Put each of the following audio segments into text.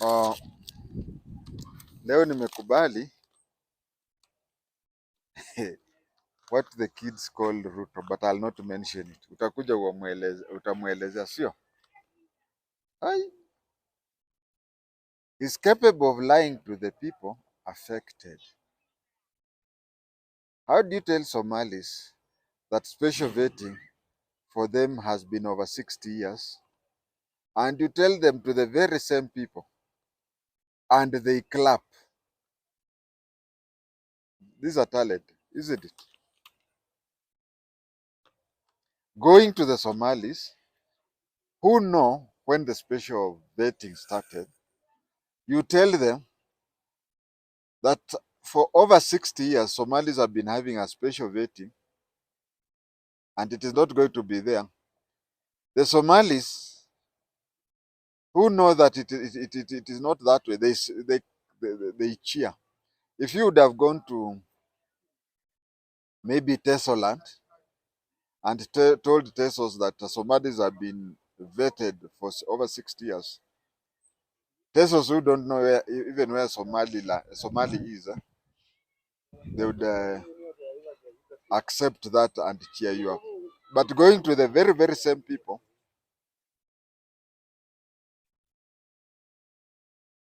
Uh, Leo nimekubali what the kids call Ruto, but I'll not mention it. Utakuja utamuelezea, sio? Ai, is capable of lying to the people affected. How do you tell Somalis that special vetting for them has been over 60 years, and you tell them to the very same people and they clap? These are talent, isn't it? Going to the Somalis who know when the special vetting started, you tell them that for over 60 years, Somalis have been having a special vetting and it is not going to be there. The Somalis who know that it is not that way, they cheer. If you would have gone to maybe Tesoland and told Tesos that Somalis have been vetted for over 60 years, Tesos who don't know even where Somali is, they would accept that and cheer you up. But going to the very, very same people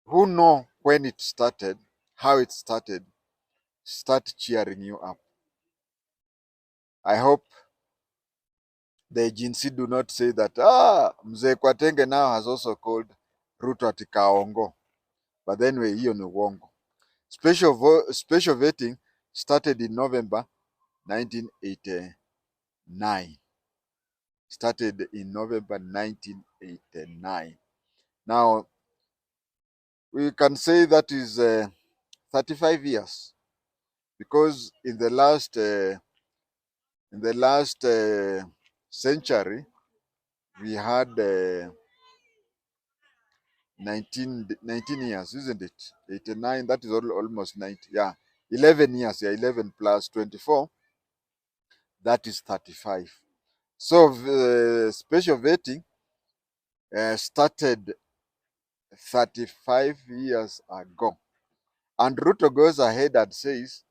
who know when it started, how it started, start cheering you up. I hope the agency do not say that, Mzee Kwatenge now has also called Ruto ati Kaongo. But anyway, hiyo ni uongo. Special vetting started in November 1989. Started in November 1989. Now, we can say that is 35 years because in the last century we had 19 years, isn't it? 89, that is almost 90. Yeah, 11 years. Yeah, 11 plus 24, that is 35. So special vetting started 35 years ago. And Ruto goes ahead and says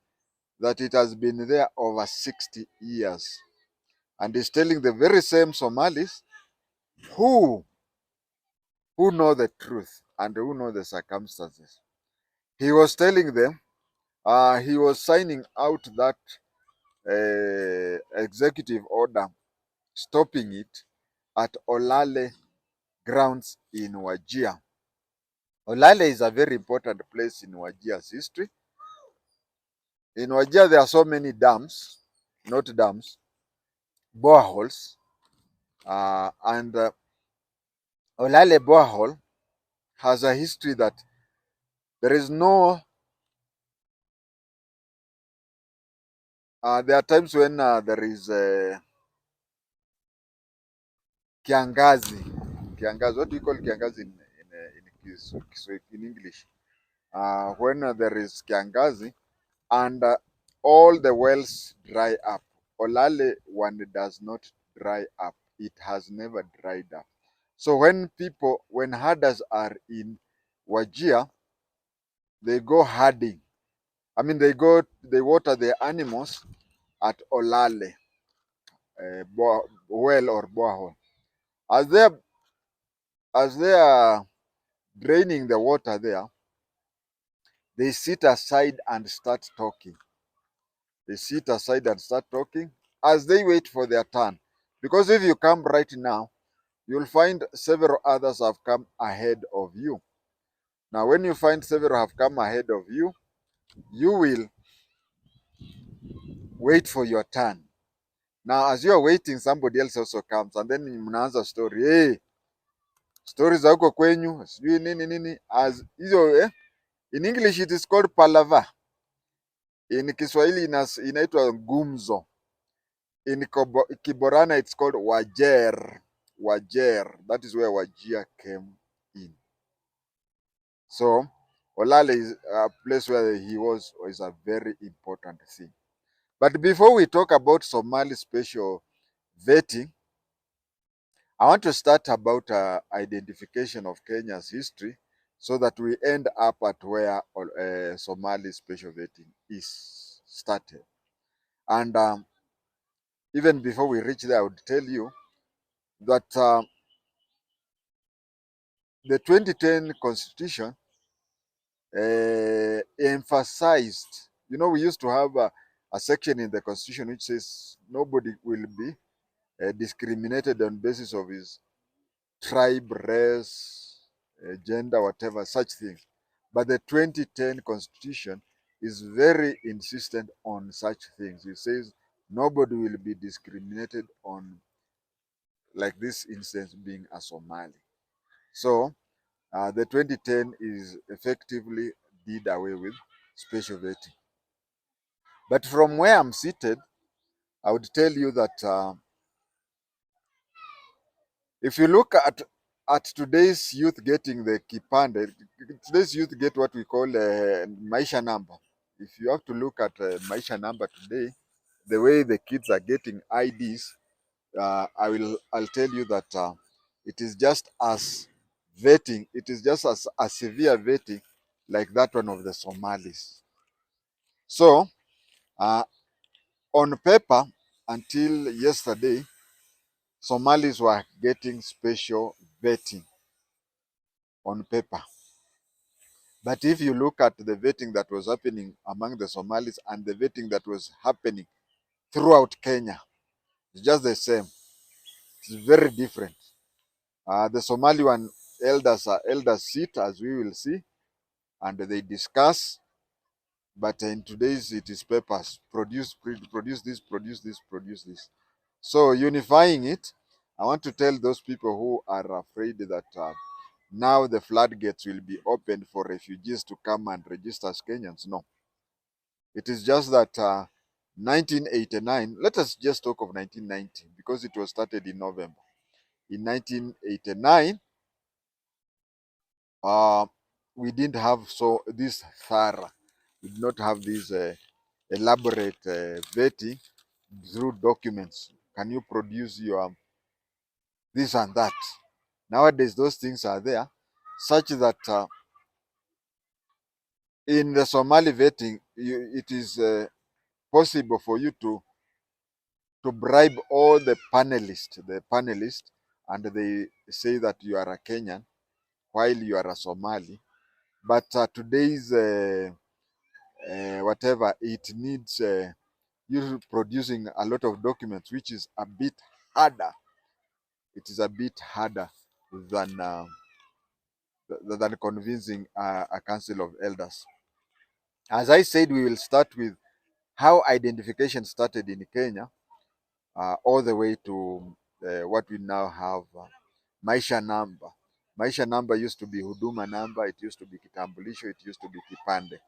that it has been there over 60 years. And he's telling the very same Somalis who know the truth and who know the circumstances. He was telling them, he was signing out that executive order stopping it at Olale grounds in Wajir. Olale is a very important place in Wajir's history. In Wajir, there are so many dams, not dams, boreholes, and Olale borehole has a history that there is no. There are times when there is kiangazi. Kiangazi. What do you call kiangazi in English? When there is kiangazi and all the wells dry up. Olale one does not dry up. It has never dried up. So when herders are in Wajir, they go herding. I mean, they water their animals at Olale, well or borehole. As they are draining the water there, they sit aside and start talking. They sit aside and start talking as they wait for their turn. Because if you come right now, you'll find several others have come ahead of you. Now, when you find several have come ahead of you, you will wait for your turn. Now, as you're waiting, somebody else also comes, and then mnaanza story. Hey, stories za huko kwenyu, sijui nini nini. As hizo in English it is called palava. In Kiswahili inaitwa gumzo. In Kiborana it's called wajer. Wajer. That is where Wajir came in. So Olale is a place where he was is a very important thing. But before we talk about Somali special vetting, I want to start about identification of Kenya's history so that we end up at where Somali special vetting is started. And even before we reach there, I would tell you that the 2010 constitution emphasized, we used to have a section in the constitution which says nobody will be discriminated on basis of his tribe, race, gender, whatever, such things. But the 2010 constitution is very insistent on such things. It says nobody will be discriminated on, like this instance being a Somali. So the 2010 is effectively did away with special vetting. But from where I'm seated, I would tell you that if you look at today's youth getting the kipande, today's youth get what we call maisha number. If you have to look at maisha number today, the way the kids are getting IDs, I'll tell you that it is just as vetting, it is just as a severe vetting like that one of the Somalis. So uh, on paper, until yesterday, Somalis were getting special vetting on paper. But if you look at the vetting that was happening among the Somalis and the vetting that was happening throughout Kenya, it's just the same. It's very different. The Somali one, elders sit, as we will see, and they discuss. But in today's, it is papers. Produce this, produce this, produce this. So unifying it, I want to tell those people who are afraid that now the floodgates will be opened for refugees to come and register as Kenyans. No. It is just that 1989, let us just talk of 1990 because it was started in November. In 1989, we didn't have this thorough, we did not have this elaborate vetting through documents. Can you produce your this and that? Nowadays, those things are there, such that in the Somali vetting, it is possible for you to bribe all the panelists, and they say that you are a Kenyan while you are a Somali. But today's whatever, it needs you producing a lot of documents, which is a bit harder. It is a bit harder than convincing a council of elders. As I said, we will start with how identification started in Kenya, all the way to what we now have, maisha number. Maisha number used to be huduma number, it used to be kitambulisho, it used to be kipande.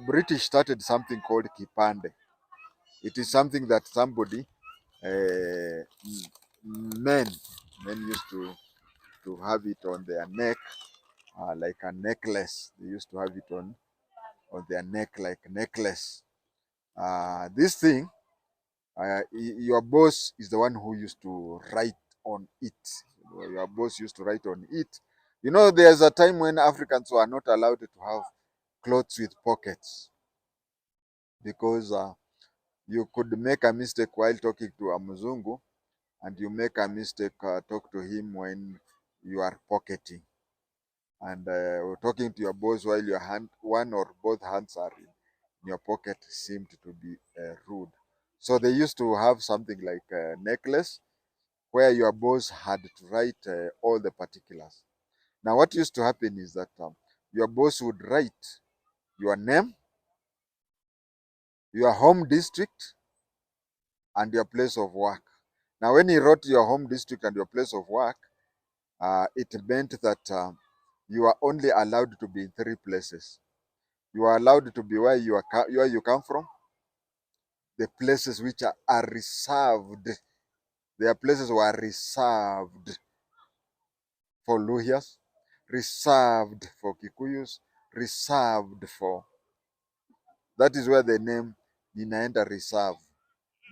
British started something called kipande. It is something that somebody, uh, men, used to have it on their neck, like a necklace. They used to have it on their neck like a necklace. This thing, your boss is the one who used to write on it. Your boss used to write on it. There's a time when Africans were not allowed to have clothes with pockets because you could make a mistake while talking to a Mzungu, and you make a mistake talk to him when you are pocketing. And talking to your boss while your hand, one or both hands are in your pocket seemed to be rude. So they used to have something like a necklace where your boss had to write all the particulars. Now, what used to happen is that your boss would write your name, your home district, and your place of work. Now, when he wrote your home district and your place of work, it meant that you are only allowed to be in 3 places. You are allowed to be where you come from, the places which are reserved. Their places were reserved for Luhyas, reserved for Kikuyus, reserved for. That is where the name Ninaenda Reserve.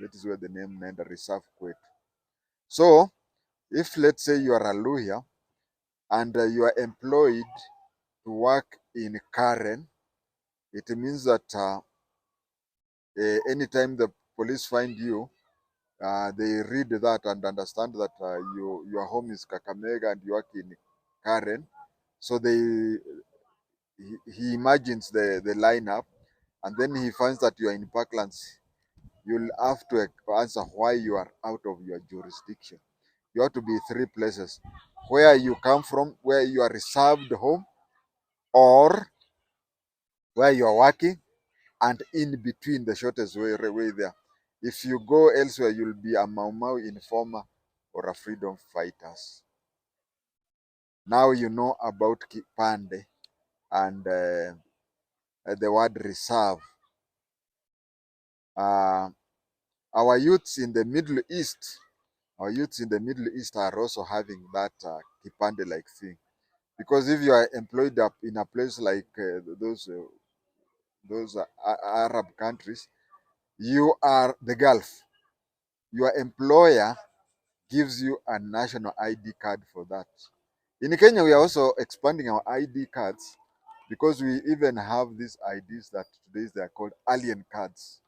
That is where the name Ninaenda Reserve quit. So, if let's say you are a Luhya and you are employed to work in Karen, it means that anytime the police find you, they read that and understand that your home is Kakamega and you work in Karen. So he imagines the lineup, and then he finds that you are in Parklands. You'll have to answer why you are out of your jurisdiction. You have to be three places: where you come from, where you are reserved home, or where you are working, and in between, the shortest way there. If you go elsewhere, you'll be a Mau Mau informer or a freedom fighters. Now you know about Kipande and the word reserve. Uh, our youths in the Middle East, are also having that Kipande like thing. Because if you are employed up in a place like those Arab countries, you are the Gulf. Your employer gives you a national ID card for that. In Kenya, we are also expanding our ID cards because we even have these IDs that today they are called alien cards.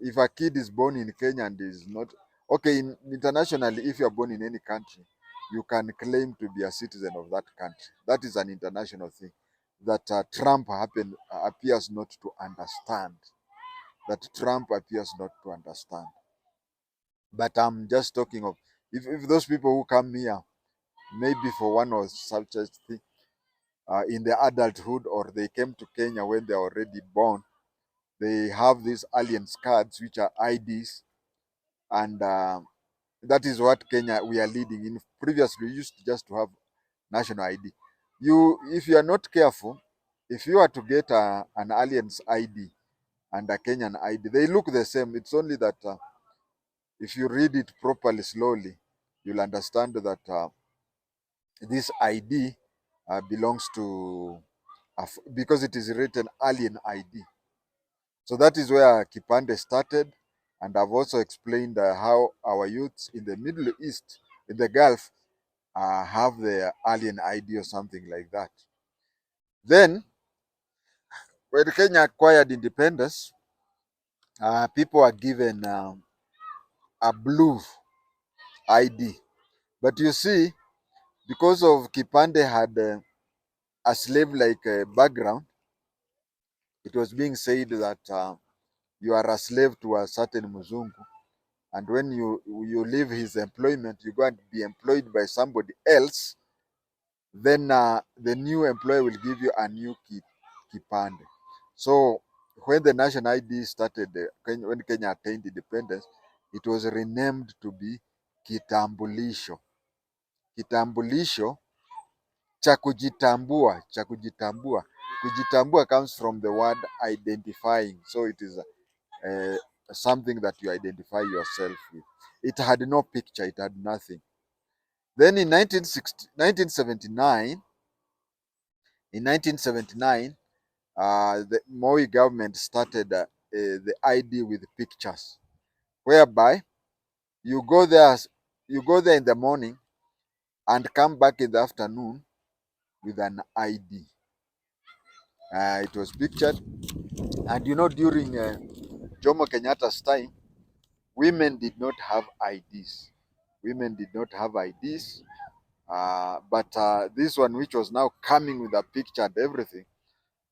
If a kid is born in Kenya and is not okay, internationally, if you are born in any country, you can claim to be a citizen of that country. That is an international thing that appears not to understand. That Trump appears not to understand. But I'm just talking of if those people who come here, maybe for one or such a thing, in their adulthood, or they came to Kenya when they are already born, they have these alien cards, which are IDs, and that is what Kenya we are leading in. Previously, we used just to have national ID. If you are not careful, if you are to get an alien's ID and a Kenyan ID, they look the same. It's only that if you read it properly, slowly, you'll understand that this ID belongs to, because it is written alien ID. So that is where Kipande started. And I've also explained how our youths in the Middle East, in the Gulf, have the alien ID or something like that. Then, when Kenya acquired independence, people are given a blue ID. But you see, because of Kipande had a slave-like background, it was being said that you are a slave to a certain Muzungu, and when you leave his employment, you go and be employed by somebody else, then the new employer will give you a new Kipande. So when the national ID started, when Kenya attained independence, it was renamed to be Kitambulisho. Kitambulisho cha kujitambua, cha kujitambua. Kujitambua comes from the word identifying. So it is uh, something that you identify yourself with. It had no picture, it had nothing. Then in 1979, the Moi government started the ID with pictures, whereby you go there, you go there in the morning and come back in the afternoon with an ID. It was pictured, and during Jomo Kenyatta's time, women did not have IDs. Women did not have IDs, but this one, which was now coming with a picture and everything,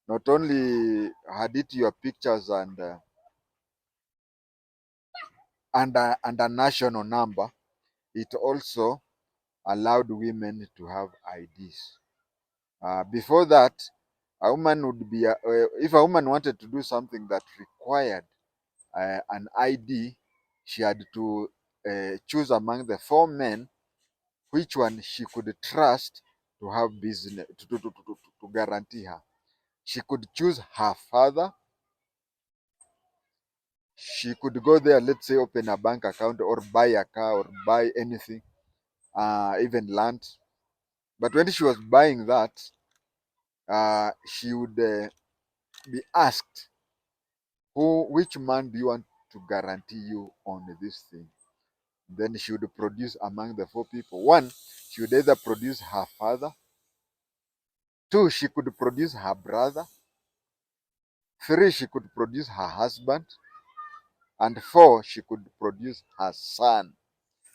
not only had it your pictures and a national number, it also allowed women to have IDs. Before that, a woman would be, if a woman wanted to do something that required an ID, she had to choose among the four men which one she could trust to have business, to guarantee her. She could choose her father. She could go there, let's say, open a bank account or buy a car or buy anything, even land. But when she was buying that, she would be asked, which man do you want to guarantee you on this thing? Then she would produce among the four people. One, she would either produce her father. Two, she could produce her brother. Three, she could produce her husband. And four, she could produce her son,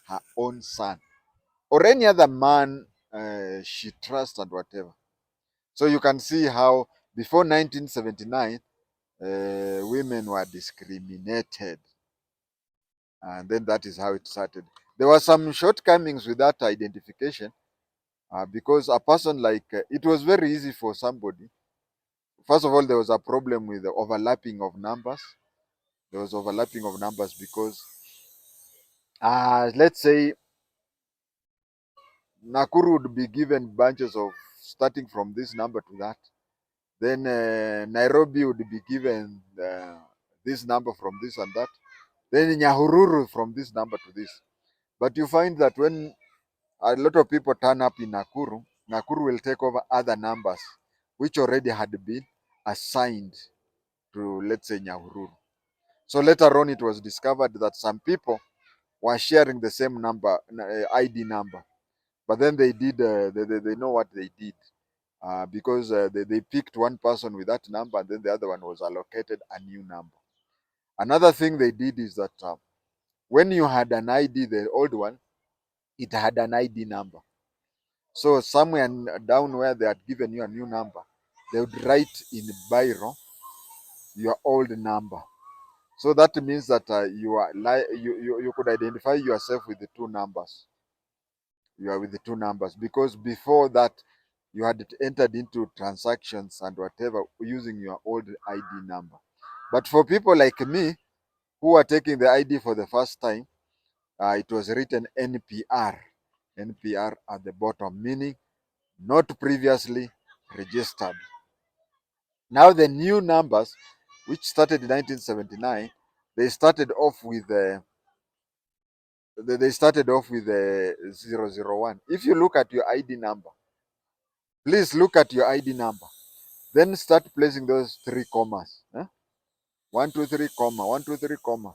her own son, or any other man she trusts and whatever. So you can see how before 1979, women were discriminated. And then that is how it started. There were some shortcomings with that identification because a person like, it was very easy for somebody. First of all, there was a problem with the overlapping of numbers. There was overlapping of numbers because, let's say, Nakuru would be given bunches of starting from this number to that. Then Nairobi would be given this number from this and that. Then Nyahururu from this number to this. But you find that when a lot of people turn up in Nakuru, Nakuru will take over other numbers which already had been assigned to, let's say, Nyahururu. So later on, it was discovered that some people were sharing the same number, ID number. But then they did, they know what they did because they picked one person with that number and then the other one was allocated a new number. Another thing they did is that when you had an ID, the old one, it had an ID number. So somewhere down where they had given you a new number, they would write in biro your old number. So that means that you could identify yourself with the two numbers. You are with the two numbers because before that you had entered into transactions and whatever using your old ID number. But for people like me who are taking the ID for the first time, it was written NPR, NPR at the bottom, meaning not previously registered. Now the new numbers, which started in 1979, they started off with they started off with 001. If you look at your ID number, please look at your ID number. Then start placing those three commas. 123 comma 123 comma.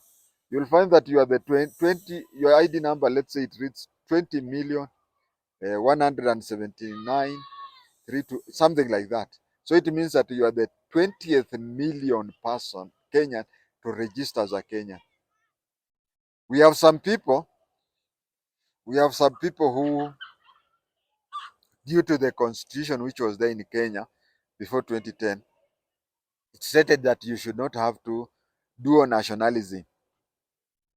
You'll find that you are the 20 your ID number. Let's say it reads 20 million 179 something like that. So it means that you are the 20th million person Kenyan to register as a Kenyan. We have some people. We have some people who, due to the constitution which was there in Kenya before 2010, it stated that you should not have to dual nationalism.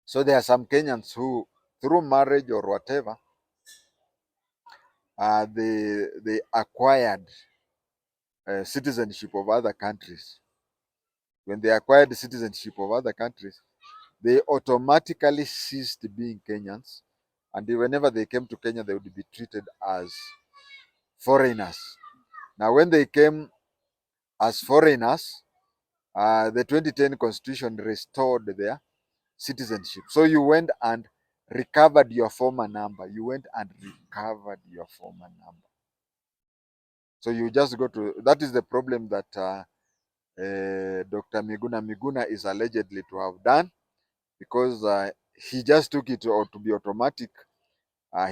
So there are some Kenyans who, through marriage or whatever, they acquired citizenship of other countries. When they acquired the citizenship of other countries, they automatically ceased being Kenyans, and whenever they came to Kenya, they would be treated as foreigners. Now, when they came as foreigners, the 2010 constitution restored their citizenship. So you went and recovered your former number. You went and recovered your former number. So you just go to, that is the problem that Dr. Miguna is allegedly to have done, because he just took it to be automatic.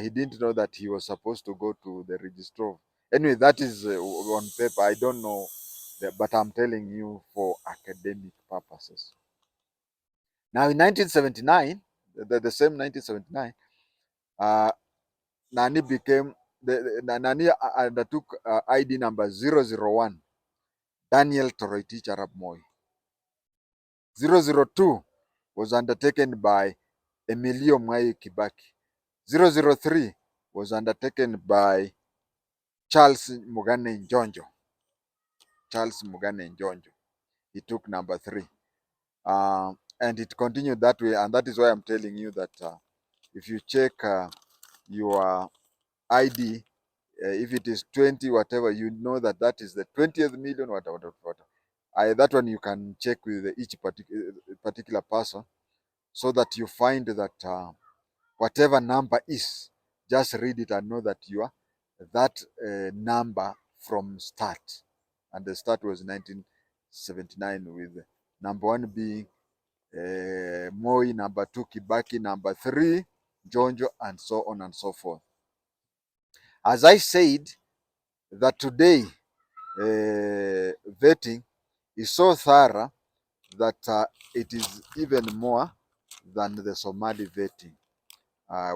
He didn't know that he was supposed to go to the registrar. Anyway, that is on paper. I don't know, but I'm telling you for academic purposes. Now, in 1979, the same 1979, Nani became Nani undertook ID number 001, Daniel Toroitich Arap Moi. 002 was undertaken by Emilio Mwai Kibaki. 003 was undertaken by Charles Mugane Njonjo. Charles Mugane Njonjo. He took number 3. And it continued that way. And that is why I'm telling you that if you check your ID, if it is 20, whatever, you know that that is the 20th million, whatever. That one you can check with each particular person, so that you find that whatever number is, just read it and know that you are that number from start. And the start was 1979, with number 1 being Moi, number 2 Kibaki, number 3 Jonjo, and so on and so forth. As I said, that today vetting is so thorough that it is even more than the Somali vetting.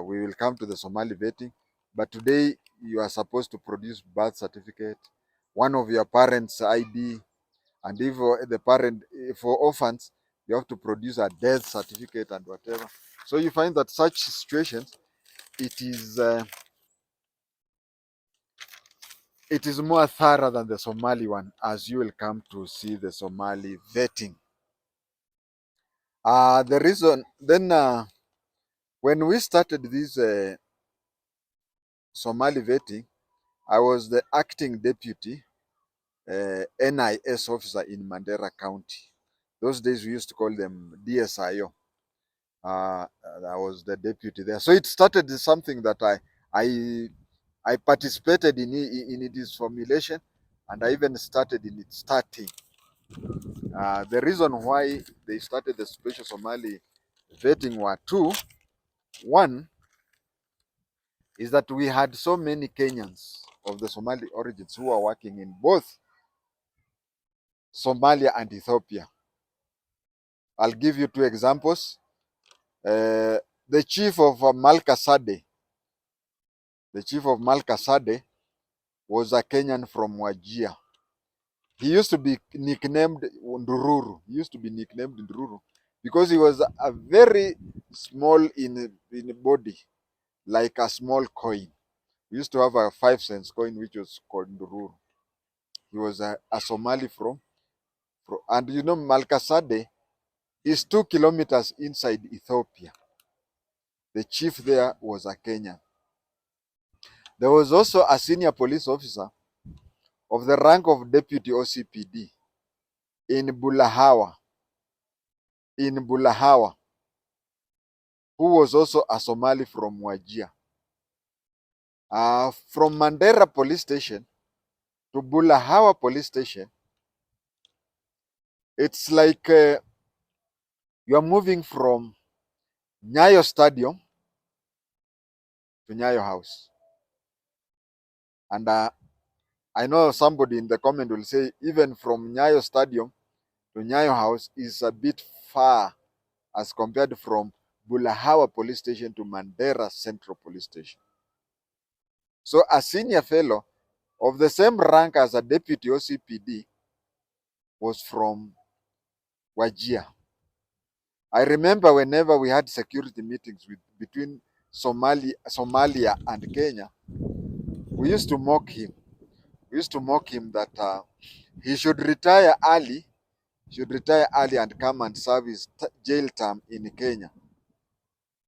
We will come to the Somali vetting, but today you are supposed to produce birth certificate, one of your parents' ID, and if the parent, for orphans, you have to produce a death certificate and whatever. So you find that such situations, it is uh, it is more thorough than the Somali one, as you will come to see the Somali vetting. The reason then, when we started this Somali vetting, I was the acting deputy NIS officer in Mandera County. Those days we used to call them DSIO. I was the deputy there. So it started as something that I I participated in its formulation, and I even started in its starting. The reason why they started the special Somali vetting were two. One is that we had so many Kenyans of the Somali origins who are working in both Somalia and Ethiopia. I'll give you two examples. Uh, the chief of Malkasade, the chief of Malkasade was a Kenyan from Wajir. He used to be nicknamed Ndururu. He used to be nicknamed Ndururu because he was a very small in body, like a small coin. We used to have a 5 cents coin which was called Ndururu. He was a Somali from, and you know Malkasade is 2 kilometers inside Ethiopia. The chief there was a Kenyan. There was also a senior police officer of the rank of deputy OCPD in Bulahawa, who was also a Somali from Wajir. From Mandera police station to Bulahawa police station, it's like you are moving from Nyayo Stadium to Nyayo House. And I know somebody in the comment will say even from Nyayo Stadium to Nyayo House is a bit far as compared from Bulahawa police station to Mandera Central police station. So a senior fellow of the same rank as a deputy OCPD was from Wajir. I remember whenever we had security meetings between Somalia and Kenya, we used to mock him. We used to mock him that he should retire early, and come and serve his jail term in Kenya.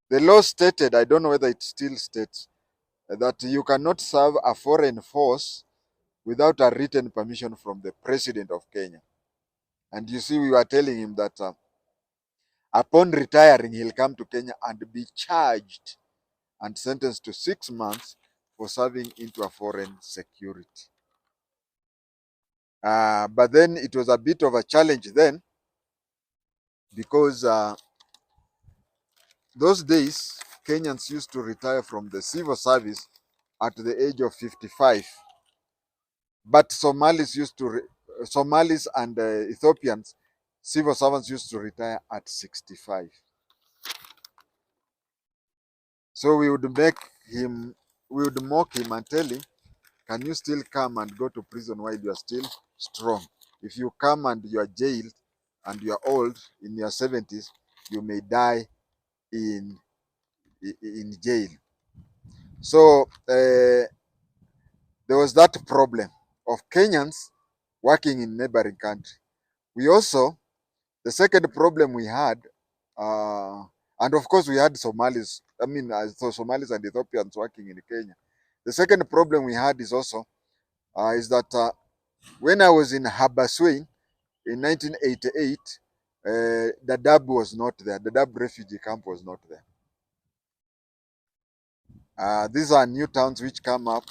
The law stated, I don't know whether it still states, that you cannot serve a foreign force without a written permission from the president of Kenya. And you see, we were telling him that upon retiring, he'll come to Kenya and be charged and sentenced to 6 months for serving into a foreign security. But then it was a bit of a challenge then because those days, Kenyans used to retire from the civil service at the age of 55. But Somalis and Ethiopians, civil servants used to retire at 65. So we would mock him and tell him, can you still come and go to prison while you are still strong? If you come and you are jailed and you are old in your 70s, you may die in jail. So there was that problem of Kenyans working in neighboring country. We also, the second problem we had, uh, and of course we had Somalis, so Somalis and Ethiopians working in Kenya. The second problem we had is also, is that when I was in Habaswein in 1988, the Dadaab was not there. The Dadaab refugee camp was not there. These are new towns which come up,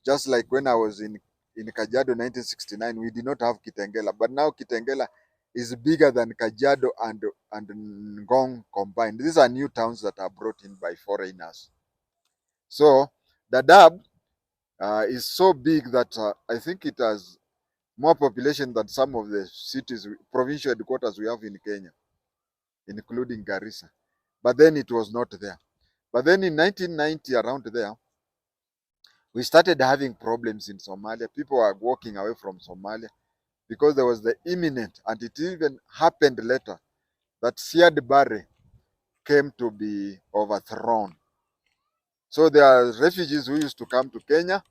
just like when I was in Kajiado 1969, we did not have Kitengela, but now Kitengela is bigger than Kajiado and Ngong combined. These are new towns that are brought in by foreigners. So Dadaab is so big that I think it has more population than some of the cities, provincial headquarters we have in Kenya, including Garissa. But then it was not there. But then in 1990, around there, we started having problems in Somalia. People were walking away from Somalia because there was the imminent, and it even happened later, that Siad Barre came to be overthrown. So there are refugees who used to come to Kenya,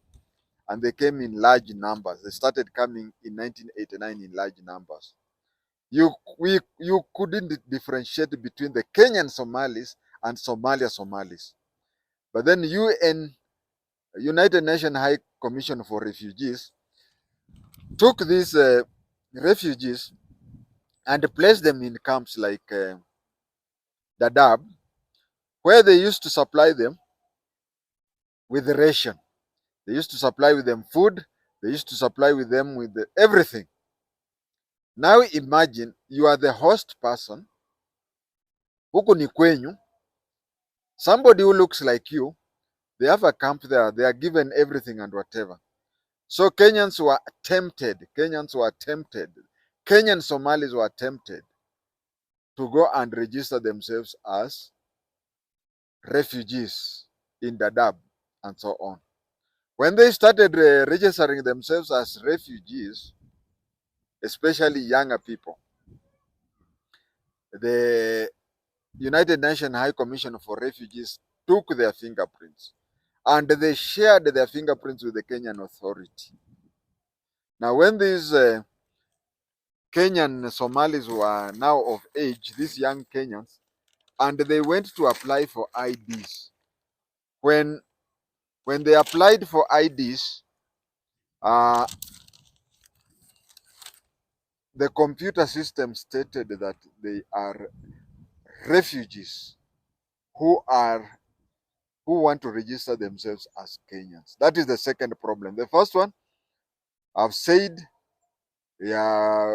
and they came in large numbers. They started coming in 1989 in large numbers. You couldn't differentiate between the Kenyan Somalis and Somalia Somalis. But then United Nations High Commission for Refugees, took these refugees and placed them in camps like Dadaab, where they used to supply them with ration. They used to supply with them food. They used to supply with them with everything. Now imagine you are the host person, huku ni kwenyu, somebody who looks like you, they have a camp there, they are given everything and whatever. So Kenyans were tempted, Kenyan Somalis were tempted to go and register themselves as refugees in Dadaab and so on. When they started registering themselves as refugees, especially younger people, the United Nations High Commission for Refugees took their fingerprints and they shared their fingerprints with the Kenyan authority. Now, when these Kenyan Somalis were now of age, these young Kenyans, and they went to apply for IDs. When they applied for IDs, uh, the computer system stated that they are refugees who are who want to register themselves as Kenyans. That is the second problem. The first one I've said, yeah,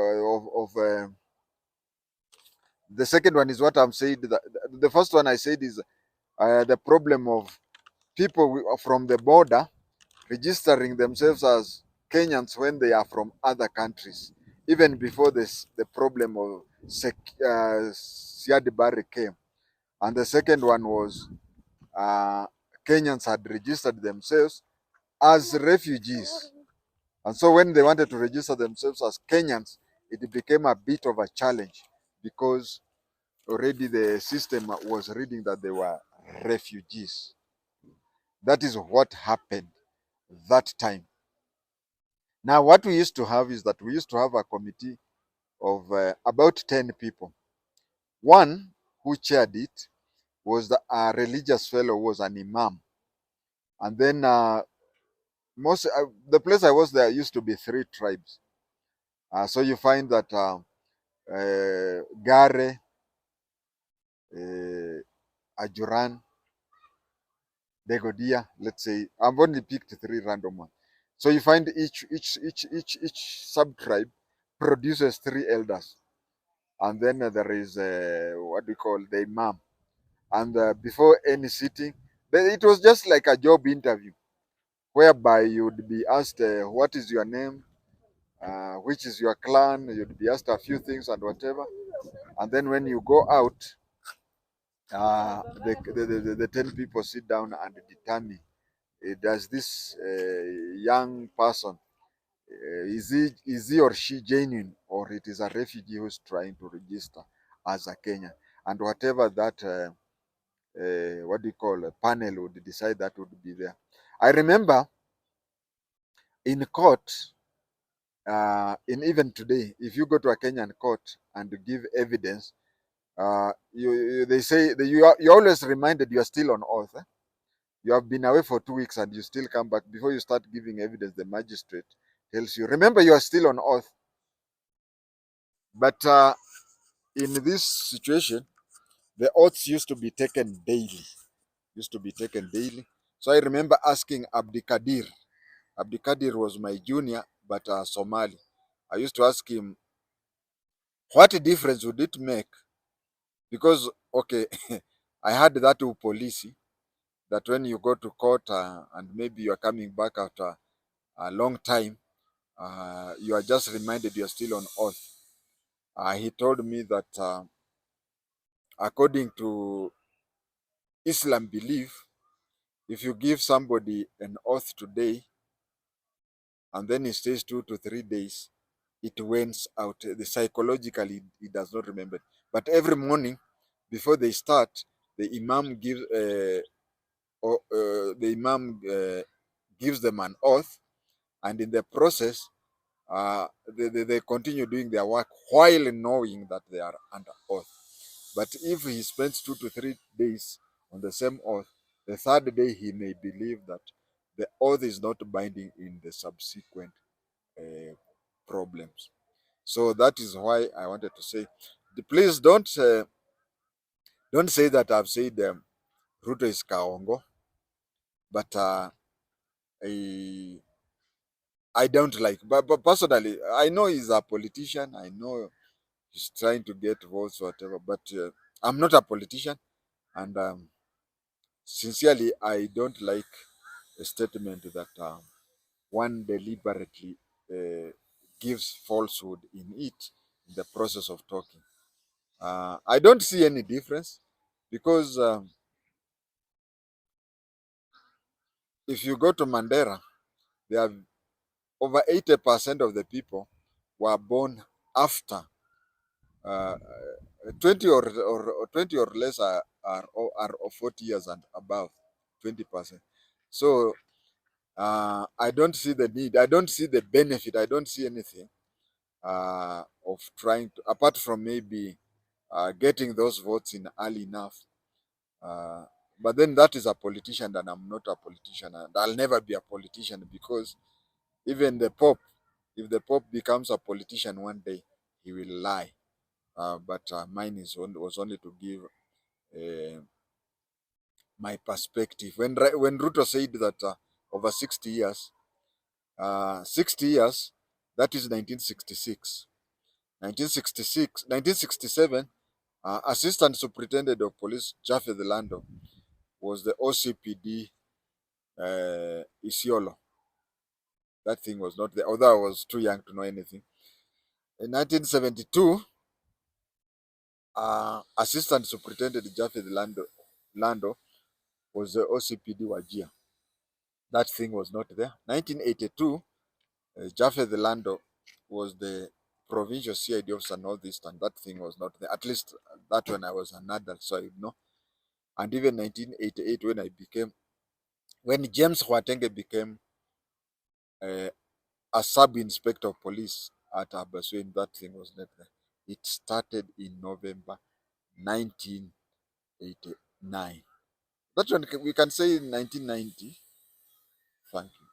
the second one is what I'm saying. The first one I said is the problem of people from the border registering themselves as Kenyans when they are from other countries, even before the problem of Siad Barre came. And the second one was Kenyans had registered themselves as refugees. And so when they wanted to register themselves as Kenyans, it became a bit of a challenge because already the system was reading that they were refugees. That is what happened that time. Now, what we used to have is that we used to have a committee of about 10 people. One who chaired it was a religious fellow, was an imam. And then the place I was there used to be 3 tribes. So you find that Gare, Ajuran, Degodia, let's say, I've only picked 3 random ones. So you find each sub tribe produces 3 elders, and then there is what we call the imam. And before any sitting, it was just like a job interview, whereby you would be asked, "What is your name? Which is your clan?" You'd be asked a few things and whatever. And then when you go out, the 10 people sit down and determine, does this young person, is he or she genuine, or it is a refugee who's trying to register as a Kenyan? And whatever that what do you call a panel would decide, that would be there. I remember in court, in even today, if you go to a Kenyan court and give evidence, they say that you're always reminded you are still on oath. You have been away for 2 weeks and you still come back. Before you start giving evidence, the magistrate tells you, remember, you are still on oath. But in this situation, the oaths used to be taken daily. So I remember asking Abdikadir. Abdikadir was my junior, but Somali. I used to ask him, What difference would it make? Because, okay, I had that policy that when you go to court and maybe you are coming back after a long time, you are just reminded you are still on oath. He told me that according to Islam belief, if you give somebody an oath today and then he stays 2 to 3 days, it wanes out. The psychologically, he does not remember. But every morning, before they start, the imam gives gives them an oath, and in the process, they continue doing their work while knowing that they are under oath. But if he spends 2 to 3 days on the same oath, the third day he may believe that the oath is not binding in the subsequent uh, problems. So that is why I wanted to say, please don't say that I've said Ruto is Kaongo, but I I don't like. But personally, I know he's a politician. I know he's trying to get votes, whatever. But I'm not a politician, and sincerely, I don't like a statement that one deliberately gives falsehood in it in the process of talking. I don't see any difference because if you go to Mandera, there are over 80% of the people were born after uh, 20 or 20 or less are 40 years and above 20%. So I don't see the need. I don't see the benefit. I don't see anything of trying to, apart from maybe getting those votes in early enough. Uh, but then that is a politician, and I'm not a politician, and I'll never be a politician because even the Pope, if the Pope becomes a politician one day, he will lie. But mine was only to give uh, my perspective. When Ruto said that over 60 years, 60 years, that is 1966. 1966, 1967, Assistant Superintendent of Police Japheth Lando was the OCPD Isiolo. That thing was not there, although I was too young to know anything. In 1972, Assistant Superintendent Japheth Lando was the OCPD Wajir. That thing was not there. 1982, Japheth Lando was the provincial CID officer Northeastern. That thing was not there. At least that when I was an adult, so I would know. And even 1988, when James Huatenge became uh, a sub-inspector of police at Abaswin, that thing was not there. It started in November 1989. That one we can say in 1990. Thank you.